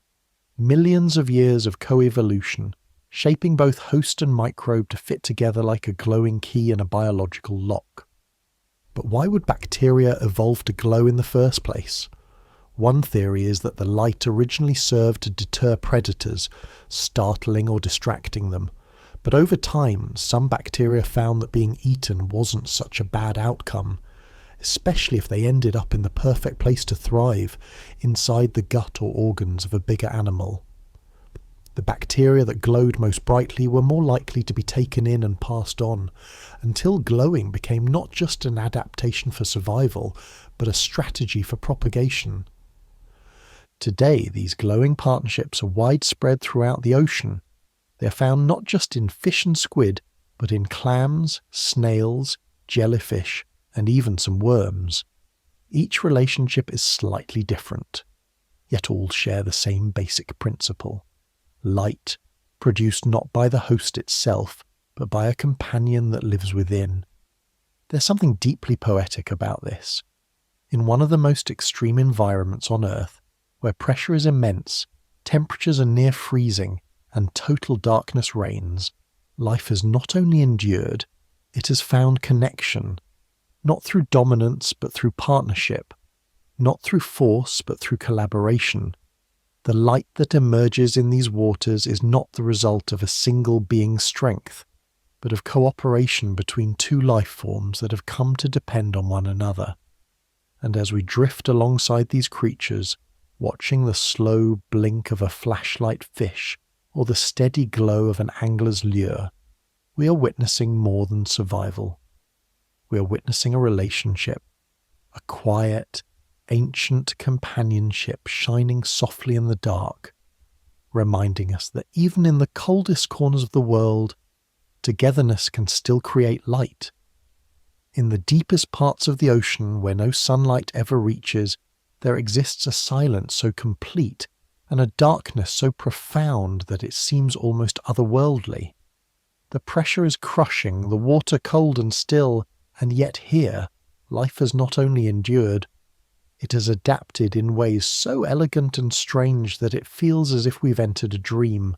Millions of years of coevolution, shaping both host and microbe to fit together like a glowing key and a biological lock. But why would bacteria evolve to glow in the first place? One theory is that the light originally served to deter predators, startling or distracting them. But over time, some bacteria found that being eaten wasn't such a bad outcome, especially if they ended up in the perfect place to thrive, inside the gut or organs of a bigger animal. The bacteria that glowed most brightly were more likely to be taken in and passed on, until glowing became not just an adaptation for survival, but a strategy for propagation. Today, these glowing partnerships are widespread throughout the ocean. They are found not just in fish and squid, but in clams, snails, jellyfish, and even some worms. Each relationship is slightly different, yet all share the same basic principle. Light, produced not by the host itself, but by a companion that lives within. There's something deeply poetic about this. In one of the most extreme environments on Earth, where pressure is immense, temperatures are near freezing, and total darkness reigns, life has not only endured, it has found connection. Not through dominance, but through partnership. Not through force, but through collaboration. The light that emerges in these waters is not the result of a single being's strength, but of cooperation between two life forms that have come to depend on one another. And as we drift alongside these creatures, watching the slow blink of a flashlight fish or the steady glow of an angler's lure, we are witnessing more than survival. We are witnessing a relationship, a quiet, ancient companionship shining softly in the dark, reminding us that even in the coldest corners of the world, togetherness can still create light. In the deepest parts of the ocean where no sunlight ever reaches, there exists a silence so complete and a darkness so profound that it seems almost otherworldly. The pressure is crushing, the water cold and still, and yet here, life has not only endured, it has adapted in ways so elegant and strange that it feels as if we've entered a dream.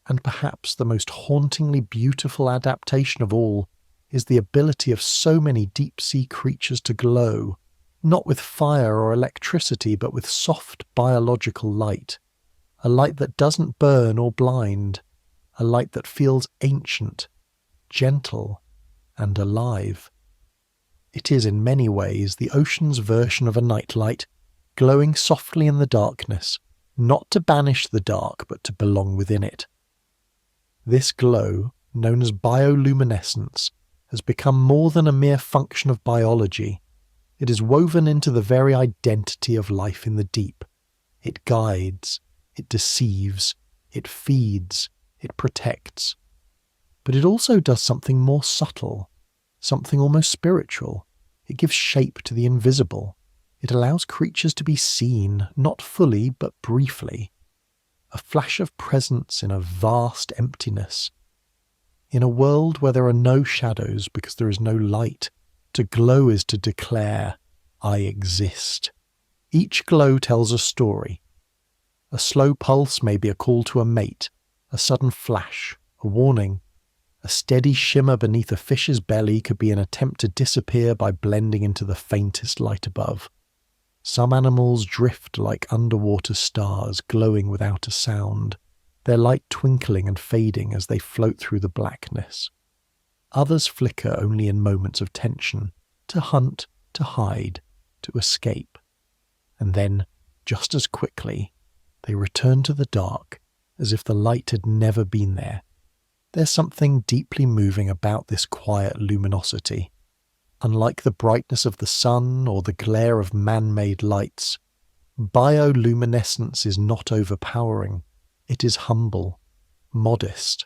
And perhaps the most hauntingly beautiful adaptation of all is the ability of so many deep-sea creatures to glow, not with fire or electricity, but with soft biological light. A light that doesn't burn or blind, a light that feels ancient, gentle, and alive. It is in many ways the ocean's version of a nightlight, glowing softly in the darkness, not to banish the dark, but to belong within it. This glow, known as bioluminescence, has become more than a mere function of biology. It is woven into the very identity of life in the deep. It guides, it deceives, it feeds, it protects. But it also does something more subtle, something almost spiritual. It gives shape to the invisible. It allows creatures to be seen, not fully, but briefly. A flash of presence in a vast emptiness. In a world where there are no shadows because there is no light, to glow is to declare, I exist. Each glow tells a story. A slow pulse may be a call to a mate, a sudden flash, a warning. A steady shimmer beneath a fish's belly could be an attempt to disappear by blending into the faintest light above. Some animals drift like underwater stars, glowing without a sound, their light twinkling and fading as they float through the blackness. Others flicker only in moments of tension, to hunt, to hide, to escape. And then, just as quickly, they return to the dark, as if the light had never been there. There's something deeply moving about this quiet luminosity. Unlike the brightness of the sun or the glare of man-made lights, bioluminescence is not overpowering. It is humble, modest.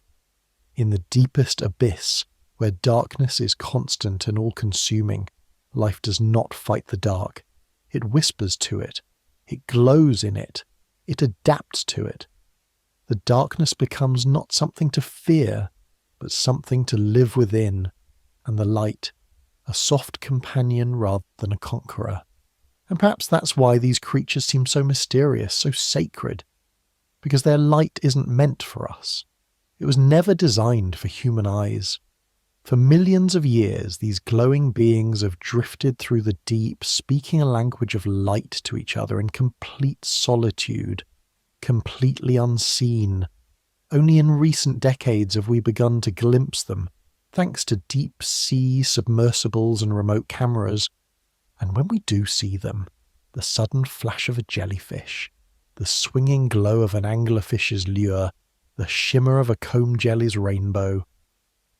In the deepest abyss, where darkness is constant and all-consuming, life does not fight the dark. It whispers to it. It glows in it. It adapts to it. The darkness becomes not something to fear, but something to live within, and the light, a soft companion rather than a conqueror. And perhaps that's why these creatures seem so mysterious, so sacred, because their light isn't meant for us. It was never designed for human eyes. For millions of years, these glowing beings have drifted through the deep, speaking a language of light to each other in complete solitude, completely unseen. Only in recent decades have we begun to glimpse them, thanks to deep-sea submersibles and remote cameras. And when we do see them, the sudden flash of a jellyfish, the swinging glow of an anglerfish's lure, the shimmer of a comb jelly's rainbow,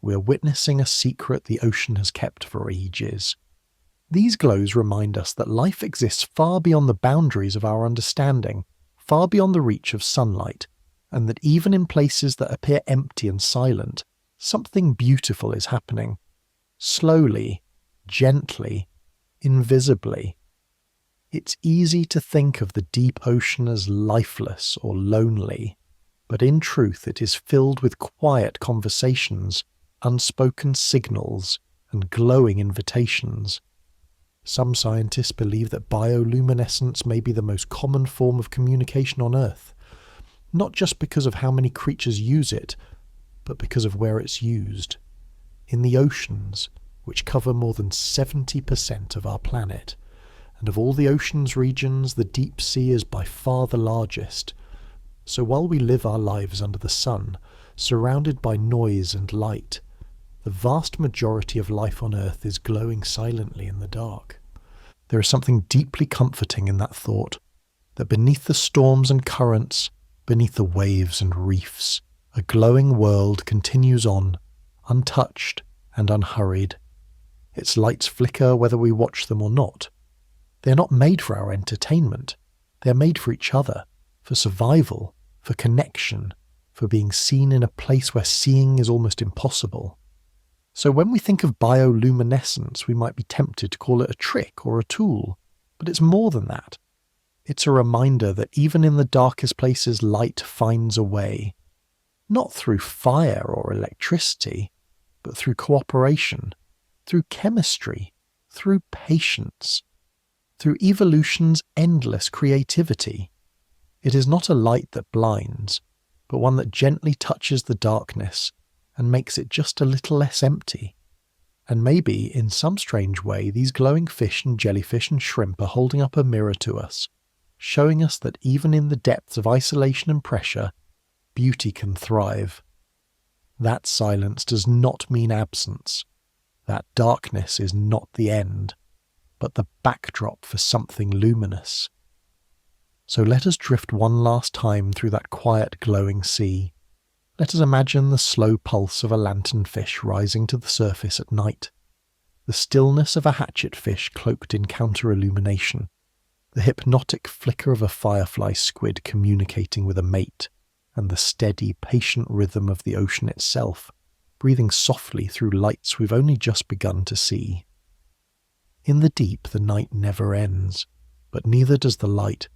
we're witnessing a secret the ocean has kept for ages. These glows remind us that life exists far beyond the boundaries of our understanding, far beyond the reach of sunlight, and that even in places that appear empty and silent, something beautiful is happening. Slowly, gently, invisibly. It's easy to think of the deep ocean as lifeless or lonely, but in truth it is filled with quiet conversations, unspoken signals, and glowing invitations. Some scientists believe that bioluminescence may be the most common form of communication on Earth, not just because of how many creatures use it, but because of where it's used. In the oceans, which cover more than 70% of our planet, and of all the ocean's regions, the deep sea is by far the largest. So while we live our lives under the sun, surrounded by noise and light, the vast majority of life on Earth is glowing silently in the dark. There is something deeply comforting in that thought, that beneath the storms and currents, beneath the waves and reefs, a glowing world continues on, untouched and unhurried. Its lights flicker whether we watch them or not. They are not made for our entertainment. They are made for each other, for survival, for connection, for being seen in a place where seeing is almost impossible. So when we think of bioluminescence, we might be tempted to call it a trick or a tool, but it's more than that. It's a reminder that even in the darkest places, light finds a way, not through fire or electricity, but through cooperation, through chemistry, through patience, through evolution's endless creativity. It is not a light that blinds, but one that gently touches the darkness and makes it just a little less empty. And maybe, in some strange way, these glowing fish and jellyfish and shrimp are holding up a mirror to us, showing us that even in the depths of isolation and pressure, beauty can thrive. That silence does not mean absence. That darkness is not the end, but the backdrop for something luminous. So let us drift one last time through that quiet glowing sea. Let us imagine the slow pulse of a lanternfish rising to the surface at night, the stillness of a hatchetfish cloaked in counter-illumination, the hypnotic flicker of a firefly squid communicating with a mate, and the steady, patient rhythm of the ocean itself, breathing softly through lights we've only just begun to see. In the deep, the night never ends, but neither does the light,